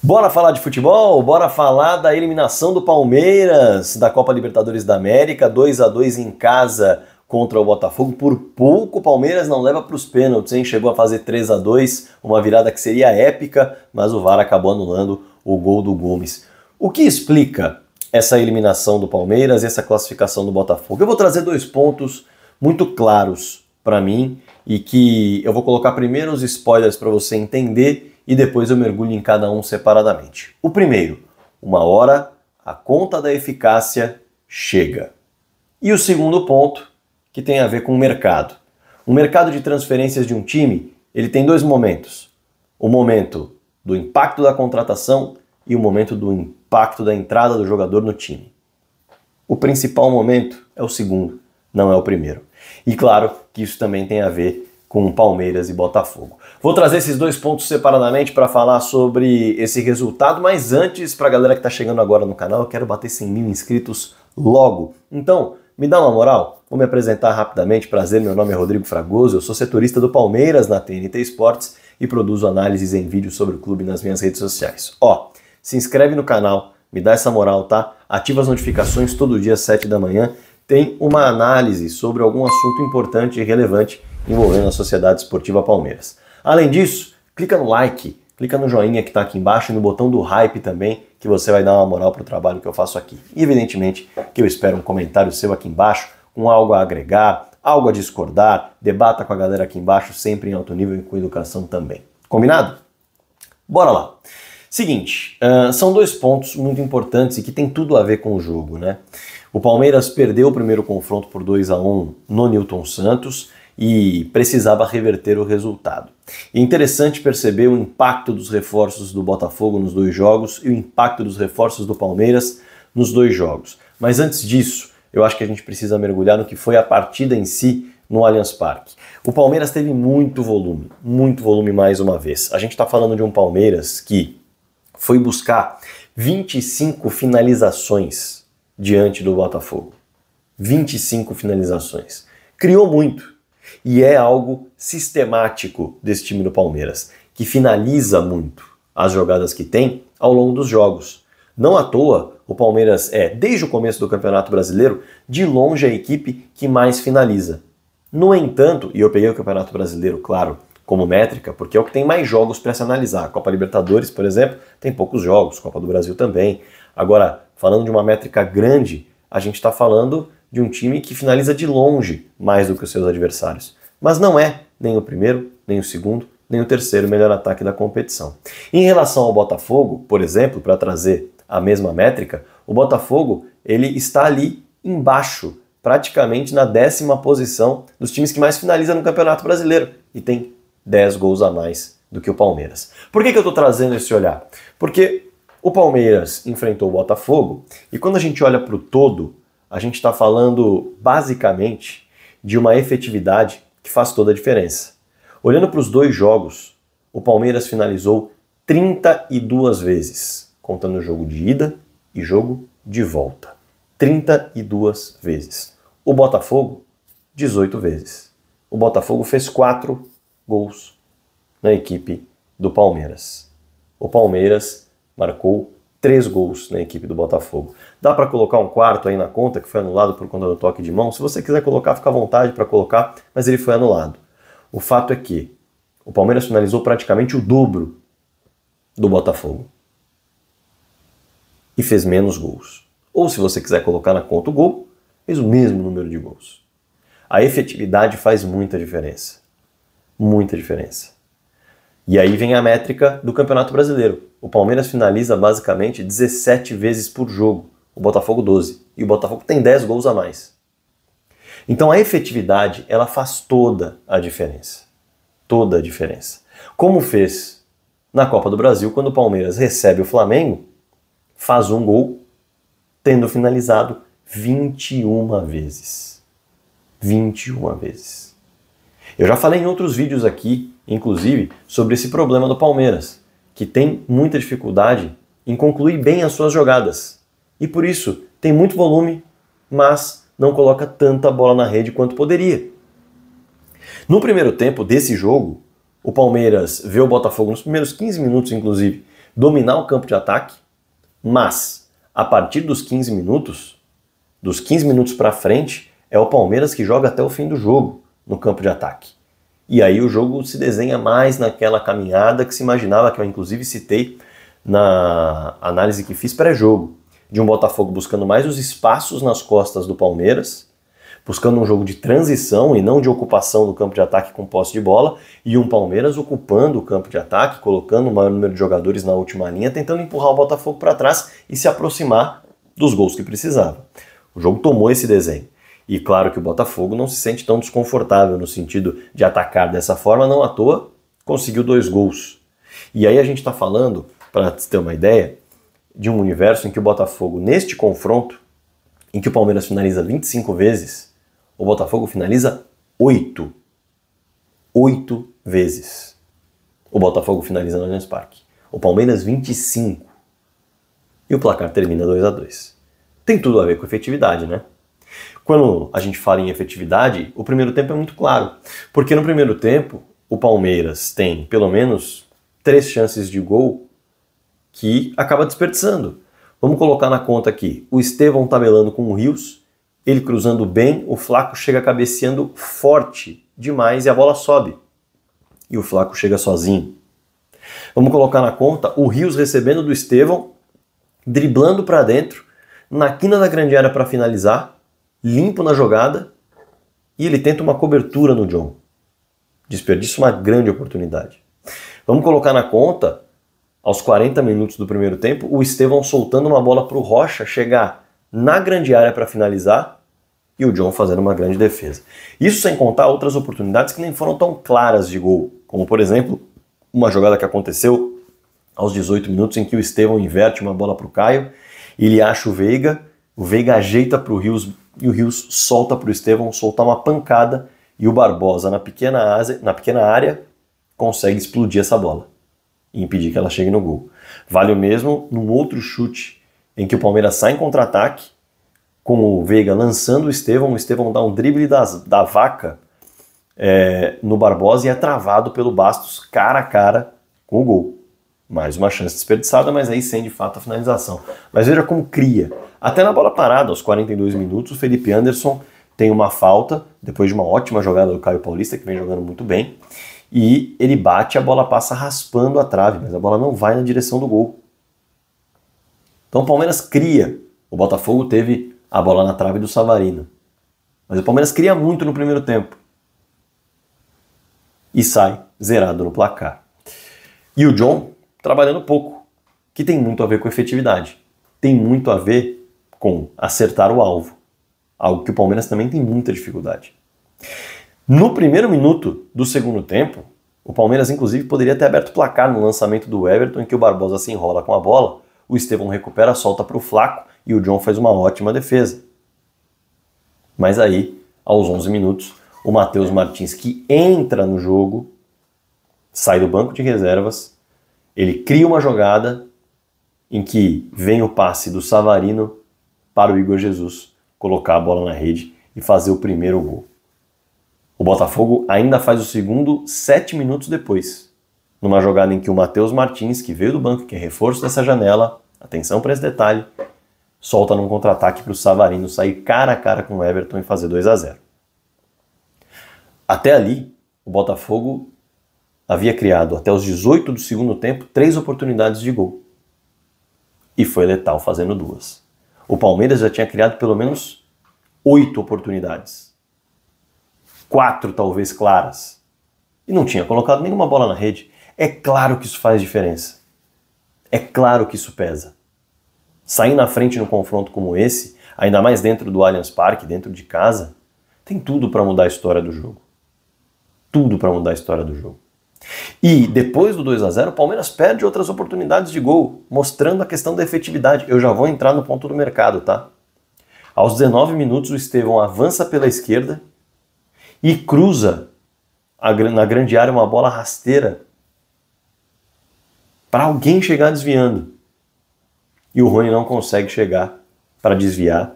Bora falar de futebol? Bora falar da eliminação do Palmeiras da Copa Libertadores da América, 2-2 em casa contra o Botafogo. Por pouco o Palmeiras não leva para os pênaltis, hein? Chegou a fazer 3-2, uma virada que seria épica, mas o VAR acabou anulando o gol do Gomes. O que explica essa eliminação do Palmeiras e essa classificação do Botafogo? Eu vou trazer dois pontos muito claros para mim e que eu vou colocar primeiro os spoilers para você entender e depois eu mergulho em cada um separadamente. O primeiro, uma hora a conta da eficácia chega. E o segundo ponto, que tem a ver com o mercado. O mercado de transferências de um time, ele tem dois momentos. O momento do impacto da contratação e o momento do impacto da entrada do jogador no time. O principal momento é o segundo, não é o primeiro. E claro que isso também tem a ver com Palmeiras e Botafogo. Vou trazer esses dois pontos separadamente para falar sobre esse resultado, mas antes, para a galera que está chegando agora no canal, eu quero bater 100 mil inscritos logo. Então, me dá uma moral? Vou me apresentar rapidamente. Prazer, meu nome é Rodrigo Fragoso, eu sou setorista do Palmeiras na TNT Esportes e produzo análises em vídeo sobre o clube nas minhas redes sociais. Ó, se inscreve no canal, me dá essa moral, tá? Ativa as notificações todo dia às 7 da manhã. Tem uma análise sobre algum assunto importante e relevante envolvendo a Sociedade Esportiva Palmeiras. Além disso, clica no like, clica no joinha que está aqui embaixo e no botão do hype também, que você vai dar uma moral para o trabalho que eu faço aqui. E evidentemente que eu espero um comentário seu aqui embaixo, com algo a agregar, algo a discordar, debata com a galera aqui embaixo, sempre em alto nível e com educação também. Combinado? Bora lá. Seguinte, são dois pontos muito importantes e que tem tudo a ver com o jogo, né? O Palmeiras perdeu o primeiro confronto por 2-1 no Nilton Santos e precisava reverter o resultado. É interessante perceber o impacto dos reforços do Botafogo nos dois jogos e o impacto dos reforços do Palmeiras nos dois jogos. Mas antes disso, eu acho que a gente precisa mergulhar no que foi a partida em si no Allianz Parque. O Palmeiras teve muito volume mais uma vez. A gente está falando de um Palmeiras que foi buscar 25 finalizações diante do Botafogo. 25 finalizações. Criou muito. E é algo sistemático desse time do Palmeiras, que finaliza muito as jogadas que tem ao longo dos jogos. Não à toa, o Palmeiras é, desde o começo do Campeonato Brasileiro, de longe a equipe que mais finaliza. No entanto, e eu peguei o Campeonato Brasileiro, claro, como métrica, porque é o que tem mais jogos para se analisar. A Copa Libertadores, por exemplo, tem poucos jogos, Copa do Brasil também. Agora, falando de uma métrica grande, a gente está falando de um time que finaliza de longe mais do que os seus adversários. Mas não é nem o primeiro, nem o segundo, nem o terceiro melhor ataque da competição. Em relação ao Botafogo, por exemplo, para trazer a mesma métrica, o Botafogo ele está ali embaixo, praticamente na 10ª posição dos times que mais finalizam no Campeonato Brasileiro e tem 10 gols a mais do que o Palmeiras. Por que eu estou trazendo esse olhar? Porque o Palmeiras enfrentou o Botafogo e quando a gente olha para o todo, a gente está falando basicamente de uma efetividade que faz toda a diferença. Olhando para os dois jogos, o Palmeiras finalizou 32 vezes, contando o jogo de ida e jogo de volta. 32 vezes. O Botafogo, 18 vezes. O Botafogo fez 4 gols na equipe do Palmeiras. O Palmeiras marcou 3 gols na equipe do Botafogo. Dá para colocar um quarto aí na conta que foi anulado por conta do toque de mão? Se você quiser colocar, fica à vontade para colocar, mas ele foi anulado. O fato é que o Palmeiras finalizou praticamente o dobro do Botafogo e fez menos gols. Ou se você quiser colocar na conta o gol, fez o mesmo número de gols. A efetividade faz muita diferença. Muita diferença. E aí vem a métrica do Campeonato Brasileiro. O Palmeiras finaliza basicamente 17 vezes por jogo, o Botafogo 12. E o Botafogo tem 10 gols a mais. Então a efetividade, ela faz toda a diferença. Toda a diferença. Como fez na Copa do Brasil, quando o Palmeiras recebe o Flamengo, faz um gol, tendo finalizado 21 vezes. 21 vezes. Eu já falei em outros vídeos aqui, inclusive, sobre esse problema do Palmeiras, que tem muita dificuldade em concluir bem as suas jogadas. E por isso, tem muito volume, mas não coloca tanta bola na rede quanto poderia. No primeiro tempo desse jogo, o Palmeiras vê o Botafogo, nos primeiros 15 minutos inclusive, dominar o campo de ataque, mas a partir dos 15 minutos para frente, é o Palmeiras que joga até o fim do jogo no campo de ataque. E aí o jogo se desenha mais naquela caminhada que se imaginava, que eu inclusive citei na análise que fiz pré-jogo, de um Botafogo buscando mais os espaços nas costas do Palmeiras, buscando um jogo de transição e não de ocupação do campo de ataque com posse de bola, e um Palmeiras ocupando o campo de ataque, colocando o maior número de jogadores na última linha, tentando empurrar o Botafogo para trás e se aproximar dos gols que precisava. O jogo tomou esse desenho. E claro que o Botafogo não se sente tão desconfortável no sentido de atacar dessa forma, não à toa conseguiu 2 gols. E aí a gente está falando, para ter uma ideia, de um universo em que o Botafogo, neste confronto, em que o Palmeiras finaliza 25 vezes, o Botafogo finaliza 8. 8 vezes. O Botafogo finaliza no Allianz Parque. O Palmeiras 25. E o placar termina 2-2. Tem tudo a ver com efetividade, né? Quando a gente fala em efetividade, o primeiro tempo é muito claro. Porque no primeiro tempo, o Palmeiras tem pelo menos 3 chances de gol que acaba desperdiçando. Vamos colocar na conta aqui. O Estevão tabelando com o Rios, ele cruzando bem, o Flaco chega cabeceando forte demais e a bola sobe. E o Flaco chega sozinho. Vamos colocar na conta o Rios recebendo do Estevão, driblando para dentro, na quina da grande área para finalizar, limpo na jogada, e ele tenta uma cobertura no John. Desperdiça uma grande oportunidade. Vamos colocar na conta, aos 40 minutos do primeiro tempo, o Estevão soltando uma bola para o Rocha chegar na grande área para finalizar e o John fazendo uma grande defesa. Isso sem contar outras oportunidades que nem foram tão claras de gol, como por exemplo, uma jogada que aconteceu aos 18 minutos em que o Estevão inverte uma bola para o Caio, ele acha o Veiga ajeita para o Rios e o Rios solta para o Estevão soltar uma pancada e o Barbosa na pequena área consegue explodir essa bola e impedir que ela chegue no gol. Vale o mesmo num outro chute em que o Palmeiras sai em contra-ataque com o Veiga lançando o Estevão dá um drible da vaca no Barbosa e é travado pelo Bastos cara a cara com o gol. Mais uma chance desperdiçada, mas aí sem de fato a finalização. Mas veja como cria. Até na bola parada, aos 42 minutos, o Felipe Anderson tem uma falta, depois de uma ótima jogada do Caio Paulista, que vem jogando muito bem, e ele bate, a bola passa raspando a trave, mas a bola não vai na direção do gol. Então o Palmeiras cria. O Botafogo teve a bola na trave do Savarino. Mas o Palmeiras cria muito no primeiro tempo. E sai zerado no placar. E o John trabalhando pouco, que tem muito a ver com efetividade. Tem muito a ver com acertar o alvo. Algo que o Palmeiras também tem muita dificuldade. No primeiro minuto do segundo tempo, o Palmeiras inclusive poderia ter aberto o placar no lançamento do Everton, em que o Barbosa se enrola com a bola, o Estevão recupera, solta para o Flaco e o John faz uma ótima defesa. Mas aí, aos 11 minutos, o Matheus Martins, que entra no jogo, sai do banco de reservas, ele cria uma jogada em que vem o passe do Savarino para o Igor Jesus colocar a bola na rede e fazer o primeiro gol. O Botafogo ainda faz o segundo 7 minutos depois, numa jogada em que o Matheus Martins, que veio do banco, que é reforço dessa janela, atenção para esse detalhe, solta num contra-ataque para o Savarino sair cara a cara com o Everton e fazer 2-0. Até ali, o Botafogo havia criado, até os 18 do segundo tempo, 3 oportunidades de gol. E foi letal fazendo 2. O Palmeiras já tinha criado pelo menos 8 oportunidades. 4 talvez claras. E não tinha colocado nenhuma bola na rede. É claro que isso faz diferença. É claro que isso pesa. Sair na frente num confronto como esse, ainda mais dentro do Allianz Parque, dentro de casa, tem tudo para mudar a história do jogo. Tudo para mudar a história do jogo. E depois do 2-0, o Palmeiras perde outras oportunidades de gol, mostrando a questão da efetividade. Eu já vou entrar no ponto do mercado, tá? Aos 19 minutos, o Estevão avança pela esquerda e cruza na grande área uma bola rasteira para alguém chegar desviando. E o Rony não consegue chegar para desviar.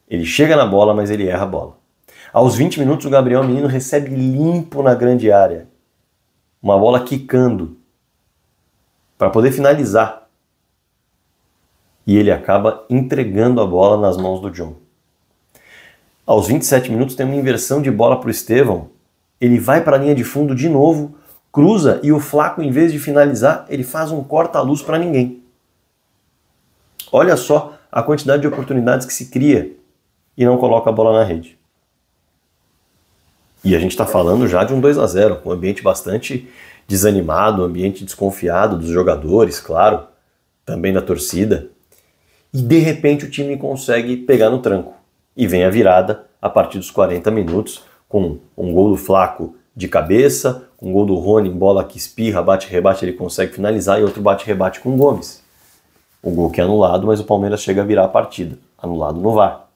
Ele chega na bola, mas ele erra a bola. Aos 20 minutos, o Gabriel Menino recebe limpo na grande área. Uma bola quicando. para poder finalizar. E ele acaba entregando a bola nas mãos do John. Aos 27 minutos tem uma inversão de bola para o Estevão. Ele vai para a linha de fundo de novo, cruza e o Flaco, em vez de finalizar, ele faz um corta-luz para ninguém. Olha só a quantidade de oportunidades que se cria e não coloca a bola na rede. E a gente está falando já de um 2-0, com um ambiente bastante desanimado, um ambiente desconfiado dos jogadores, claro, também da torcida. E de repente o time consegue pegar no tranco. E vem a virada a partir dos 40 minutos, com um gol do Flaco de cabeça, um gol do Rony em bola que espirra, bate-rebate, ele consegue finalizar, e outro bate-rebate com o Gomes. O gol que é anulado, mas o Palmeiras chega a virar a partida, anulado no VAR.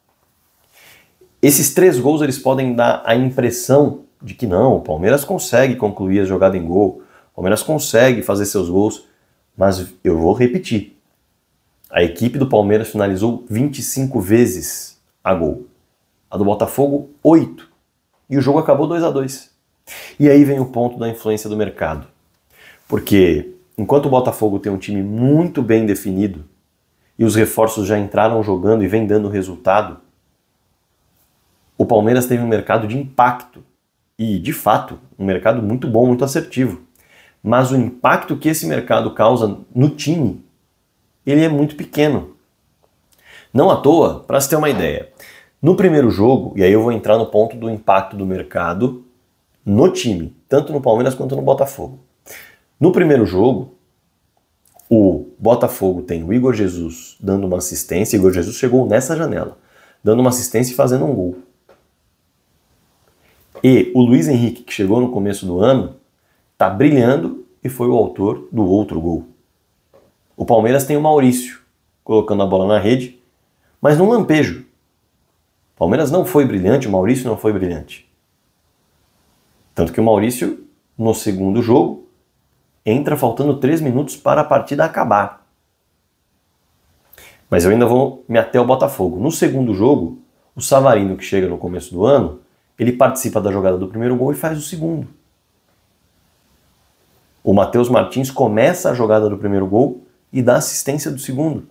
Esses 3 gols eles podem dar a impressão de que não, o Palmeiras consegue concluir a jogada em gol, o Palmeiras consegue fazer seus gols, mas eu vou repetir. A equipe do Palmeiras finalizou 25 vezes a gol. A do Botafogo, 8. E o jogo acabou 2-2. E aí vem o ponto da influência do mercado. Porque enquanto o Botafogo tem um time muito bem definido e os reforços já entraram jogando e vem dando resultado, o Palmeiras teve um mercado de impacto. E, de fato, um mercado muito bom, muito assertivo. Mas o impacto que esse mercado causa no time, ele é muito pequeno. Não à toa, para se ter uma ideia, no primeiro jogo, e aí eu vou entrar no ponto do impacto do mercado no time, tanto no Palmeiras quanto no Botafogo. No primeiro jogo, o Botafogo tem o Igor Jesus dando uma assistência, Igor Jesus chegou nessa janela, dando uma assistência e fazendo um gol. E o Luiz Henrique, que chegou no começo do ano, está brilhando e foi o autor do outro gol. O Palmeiras tem o Maurício colocando a bola na rede, mas num lampejo. O Palmeiras não foi brilhante, o Maurício não foi brilhante. Tanto que o Maurício, no segundo jogo, entra faltando 3 minutos para a partida acabar. Mas eu ainda vou me ater ao Botafogo. No segundo jogo, o Savarino, que chega no começo do ano, ele participa da jogada do primeiro gol e faz o segundo. O Matheus Martins começa a jogada do primeiro gol e dá assistência do segundo.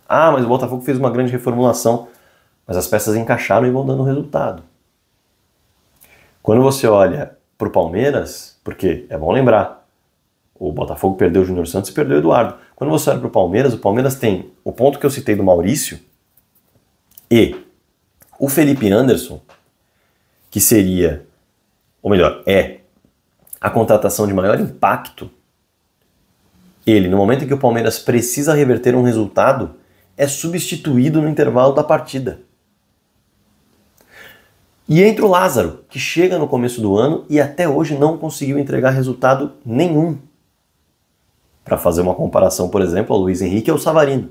Ah, mas o Botafogo fez uma grande reformulação, mas as peças encaixaram e vão dando resultado. Quando você olha para o Palmeiras, porque é bom lembrar, o Botafogo perdeu o Júnior Santos e perdeu o Eduardo. Quando você olha para o Palmeiras tem o ponto que eu citei do Maurício e o Felipe Anderson, que seria, ou melhor, é a contratação de maior impacto. Ele, no momento em que o Palmeiras precisa reverter um resultado, é substituído no intervalo da partida. E entra o Lázaro, que chega no começo do ano e até hoje não conseguiu entregar resultado nenhum. Para fazer uma comparação, por exemplo, ao Luiz Henrique e ao Savarino.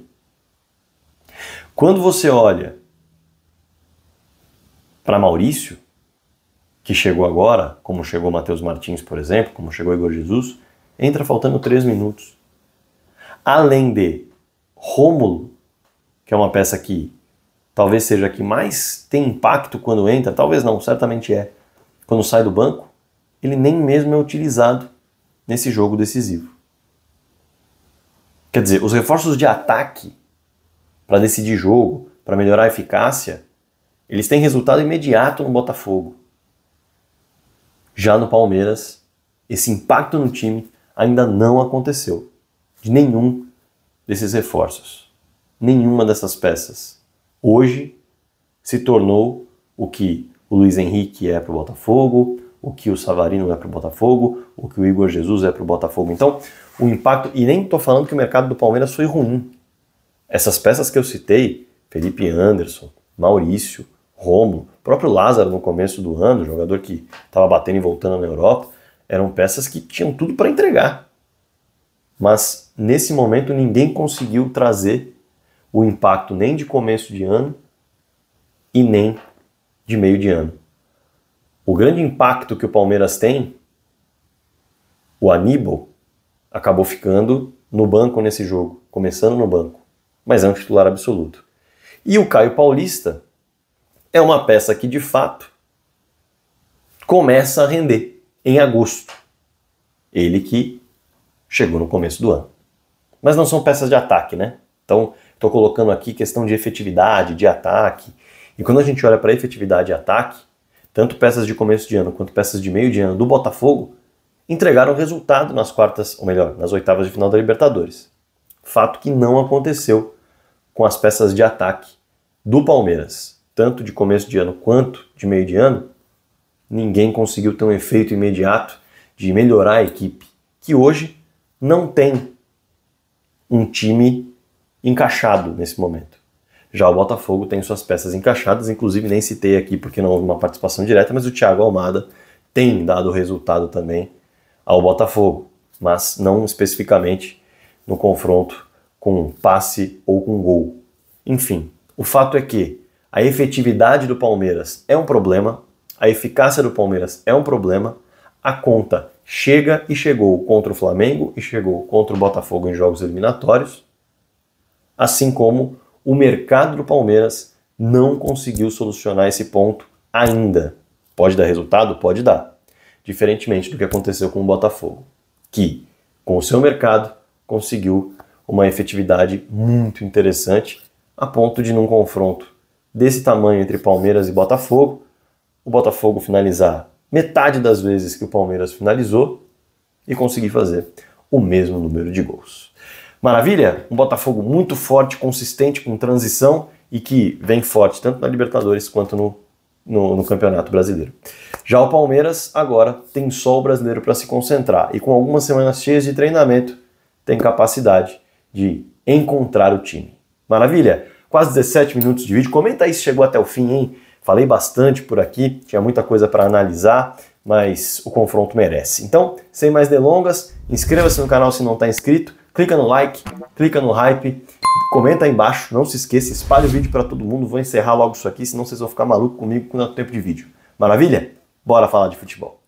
Quando você olha para Maurício, que chegou agora, como chegou o Matheus Martins, por exemplo, como chegou o Igor Jesus, entra faltando 3 minutos. Além de Rômulo, que é uma peça que talvez seja a que mais tem impacto quando entra, talvez não, certamente é, quando sai do banco, ele nem mesmo é utilizado nesse jogo decisivo. Quer dizer, os reforços de ataque para decidir jogo, para melhorar a eficácia, eles têm resultado imediato no Botafogo. Já no Palmeiras, esse impacto no time ainda não aconteceu. De nenhum desses reforços. Nenhuma dessas peças. Hoje se tornou o que o Luiz Henrique é para o Botafogo, o que o Savarino é para o Botafogo, o que o Igor Jesus é para o Botafogo. Então, o impacto... E nem estou falando que o mercado do Palmeiras foi ruim. Essas peças que eu citei, Felipe Anderson, Maurício, Rômulo, o próprio Lázaro no começo do ano, jogador que estava batendo e voltando na Europa, eram peças que tinham tudo para entregar. Mas, nesse momento, ninguém conseguiu trazer o impacto nem de começo de ano e nem de meio de ano. O grande impacto que o Palmeiras tem, o Aníbal, acabou ficando no banco nesse jogo, começando no banco, mas é um titular absoluto. E o Caio Paulista é uma peça que, de fato, começa a render em agosto. Ele que chegou no começo do ano. Mas não são peças de ataque, né? Então, estou colocando aqui questão de efetividade, de ataque. E quando a gente olha para efetividade e ataque, tanto peças de começo de ano quanto peças de meio de ano do Botafogo entregaram resultado nas quartas, ou melhor, nas oitavas de final da Libertadores. Fato que não aconteceu com as peças de ataque do Palmeiras. Tanto de começo de ano quanto de meio de ano, ninguém conseguiu ter um efeito imediato de melhorar a equipe, que hoje não tem um time encaixado nesse momento. Já o Botafogo tem suas peças encaixadas, inclusive nem citei aqui porque não houve uma participação direta, mas o Thiago Almada tem dado resultado também ao Botafogo, mas não especificamente no confronto com passe ou com gol. Enfim, o fato é que a efetividade do Palmeiras é um problema, a eficácia do Palmeiras é um problema, a conta chega e chegou contra o Flamengo e chegou contra o Botafogo em jogos eliminatórios, assim como o mercado do Palmeiras não conseguiu solucionar esse ponto ainda. Pode dar resultado? Pode dar. Diferentemente do que aconteceu com o Botafogo, que, com o seu mercado, conseguiu uma efetividade muito interessante, a ponto de, num confronto desse tamanho entre Palmeiras e Botafogo, o Botafogo finalizar metade das vezes que o Palmeiras finalizou e conseguir fazer o mesmo número de gols. Maravilha? Um Botafogo muito forte, consistente, com transição e que vem forte tanto na Libertadores quanto no Campeonato Brasileiro. Já o Palmeiras agora tem só o Brasileiro para se concentrar e com algumas semanas cheias de treinamento tem capacidade de encontrar o time. Maravilha? Quase 17 minutos de vídeo. Comenta aí se chegou até o fim, hein? Falei bastante por aqui, tinha muita coisa para analisar, mas o confronto merece. Então, sem mais delongas, inscreva-se no canal se não está inscrito, clica no like, clica no hype, comenta aí embaixo, não se esqueça, espalhe o vídeo para todo mundo, vou encerrar logo isso aqui, senão vocês vão ficar malucos comigo com o tempo de vídeo. Maravilha? Bora falar de futebol.